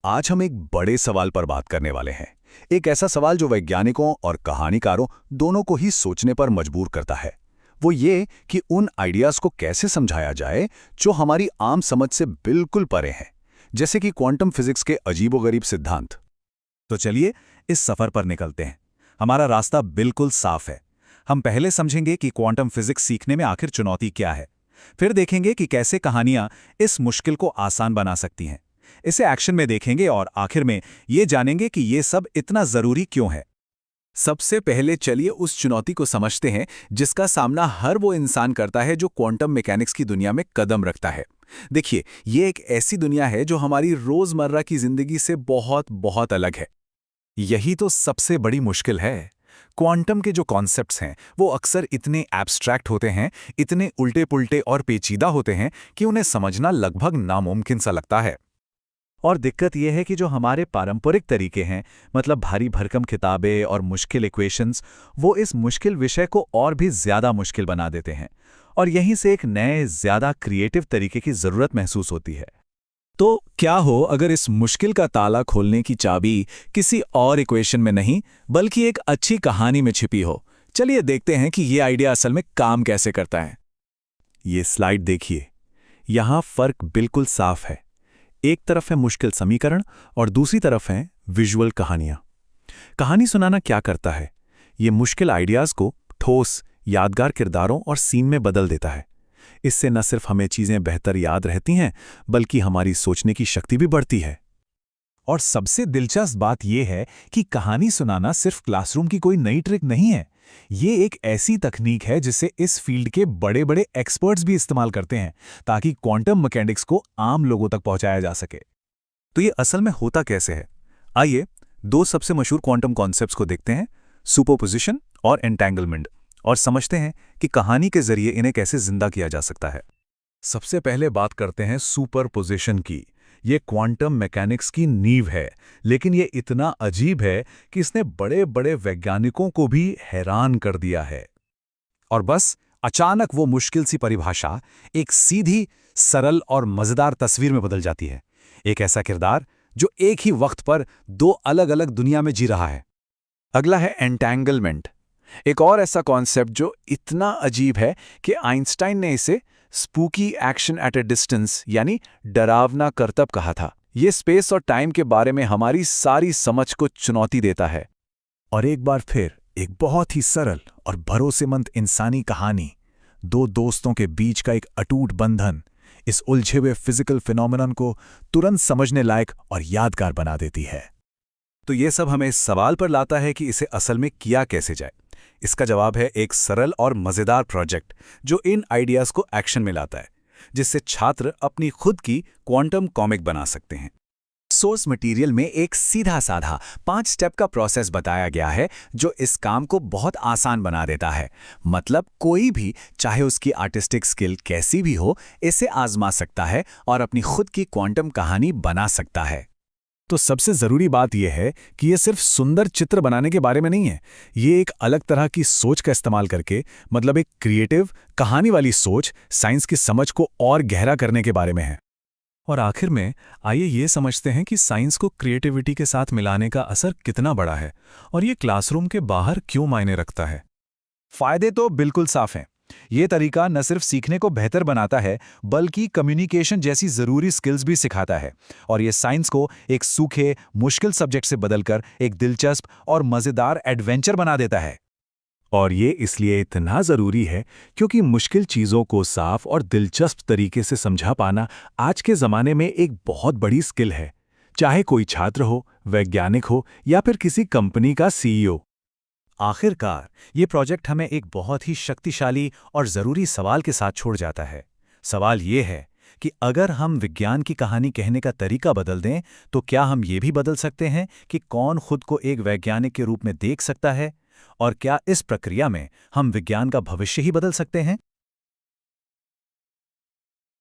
आज हम एक बड़े सवाल पर बात करने वाले हैं। एक ऐसा सवाल जो वैज्ञानिकों और कहानीकारों दोनों को ही सोचने पर मजबूर करता है। वो ये कि उन आइडियाज को कैसे समझाया जाए जो हमारी आम समझ से बिल्कुल परे हैं, जैसे कि क्वांटम फिजिक्स के अजीबोगरीब सिद्धांत। तो चलिए इस सफर पर निकलते हैं। हमारा रास्ता बिल्कुल साफ है। हम पहले समझेंगे कि क्वांटम फिजिक्स सीखने में आखिर चुनौती क्या है। फिर देखेंगे कि कैसे कहानियां इस मुश्किल को आसान बना सकती हैं। इसे एक्शन में देखेंगे और आखिर में ये जानेंगे कि ये सब इतना जरूरी क्यों है। सबसे पहले चलिए उस चुनौती को समझते हैं जिसका सामना हर वो इंसान करता है जो क्वांटम मैकेनिक्स की दुनिया में कदम रखता है। देखिए, ये एक ऐसी दुनिया है जो हमारी रोजमर्रा की जिंदगी से बहुत बहुत अलग है। यही तो सबसे बड़ी मुश्किल है। क्वांटम के जो कॉन्सेप्ट्स हैं वो अक्सर इतने एब्स्ट्रैक्ट होते हैं, इतने उल्टे पुल्टे और पेचीदा होते हैं कि उन्हें समझना लगभग नामुमकिन सा लगता है। और दिक्कत यह है कि जो हमारे पारंपरिक तरीके हैं, मतलब भारी भरकम किताबें और मुश्किल इक्वेशंस, वो इस मुश्किल विषय को और भी ज्यादा मुश्किल बना देते हैं। और यहीं से एक नए, ज्यादा क्रिएटिव तरीके की जरूरत महसूस होती है। तो क्या हो अगर इस मुश्किल का ताला खोलने की चाबी किसी और इक्वेशन में नहीं, बल्कि एक अच्छी कहानी में छिपी हो? चलिए देखते हैं कि ये आइडिया असल में काम कैसे करता है। ये स्लाइड देखिए। यहां फर्क बिल्कुल साफ है। एक तरफ है मुश्किल समीकरण और दूसरी तरफ है विजुअल कहानियां। कहानी सुनाना क्या करता है? ये मुश्किल आइडियाज को ठोस, यादगार किरदारों और सीन में बदल देता है। इससे न सिर्फ हमें चीजें बेहतर याद रहती हैं, बल्कि हमारी सोचने की शक्ति भी बढ़ती है। और सबसे दिलचस्प बात यह है कि कहानी सुनाना सिर्फ क्लासरूम की कोई नई ट्रिक नहीं है। ये एक ऐसी तकनीक है जिसे इस फील्ड के बड़े बड़े एक्सपर्ट्स भी इस्तेमाल करते हैं, ताकि क्वांटम मैकेनिक्स को आम लोगों तक पहुंचाया जा सके। तो ये असल में होता कैसे है? आइए दो सबसे मशहूर क्वांटम कॉन्सेप्ट्स को देखते हैं, सुपरपोजिशन और एंटेंगलमेंट, और समझते हैं कि कहानी के जरिए इन्हें कैसे जिंदा किया जा सकता है। सबसे पहले बात करते हैं सुपरपोजिशन की। ये क्वांटम मैकेनिक्स की नींव है, लेकिन ये इतना अजीब है कि इसने बड़े बड़े वैज्ञानिकों को भी हैरान कर दिया है। और बस अचानक वो मुश्किल सी परिभाषा एक सीधी, सरल और मजेदार तस्वीर में बदल जाती है। एक ऐसा किरदार जो एक ही वक्त पर दो अलग अलग दुनिया में जी रहा है। अगला है एंटेंगलमेंट, एक और ऐसा कॉन्सेप्ट जो इतना अजीब है कि आइंस्टाइन ने इसे spooky action at a distance, यानी डरावना करतब कहा था। ये स्पेस और टाइम के बारे में हमारी सारी समझ को चुनौती देता है। और एक बार फिर एक बहुत ही सरल और भरोसेमंद इंसानी कहानी, दो दोस्तों के बीच का एक अटूट बंधन, इस उलझे हुए फिजिकल फिनोमेनन को तुरंत समझने लायक और यादगार बना देती है। तो ये सब हमें इस सवाल पर लाता है कि इसे असल में किया कैसे जाए। इसका जवाब है एक सरल और मजेदार प्रोजेक्ट जो इन आइडियाज को एक्शन में लाता है, जिससे छात्र अपनी खुद की क्वांटम कॉमिक बना सकते हैं। सोर्स मटेरियल में एक सीधा साधा 5 स्टेप का प्रोसेस बताया गया है जो इस काम को बहुत आसान बना देता है। मतलब कोई भी, चाहे उसकी आर्टिस्टिक स्किल कैसी भी हो, इसे आजमा सकता है और अपनी खुद की क्वांटम कहानी बना सकता है। तो सबसे जरूरी बात यह है कि यह सिर्फ सुंदर चित्र बनाने के बारे में नहीं है। ये एक अलग तरह की सोच का इस्तेमाल करके, मतलब एक क्रिएटिव, कहानी वाली सोच, साइंस की समझ को और गहरा करने के बारे में है। और आखिर में आइए ये समझते हैं कि साइंस को क्रिएटिविटी के साथ मिलाने का असर कितना बड़ा है और ये क्लासरूम के बाहर क्यों मायने रखता है। फायदे तो बिल्कुल साफ हैं। ये तरीका न सिर्फ सीखने को बेहतर बनाता है, बल्कि कम्युनिकेशन जैसी जरूरी स्किल्स भी सिखाता है। और ये साइंस को एक सूखे, मुश्किल सब्जेक्ट से बदलकर एक दिलचस्प और मजेदार एडवेंचर बना देता है। और ये इसलिए इतना जरूरी है क्योंकि मुश्किल चीजों को साफ और दिलचस्प तरीके से समझा पाना आज के जमाने में एक बहुत बड़ी स्किल है, चाहे कोई छात्र हो, वैज्ञानिक हो या फिर किसी कंपनी का सीईओ। आखिरकार ये प्रोजेक्ट हमें एक बहुत ही शक्तिशाली और जरूरी सवाल के साथ छोड़ जाता है। सवाल ये है कि अगर हम विज्ञान की कहानी कहने का तरीका बदल दें, तो क्या हम ये भी बदल सकते हैं कि कौन खुद को एक वैज्ञानिक के रूप में देख सकता है? और क्या इस प्रक्रिया में हम विज्ञान का भविष्य ही बदल सकते हैं?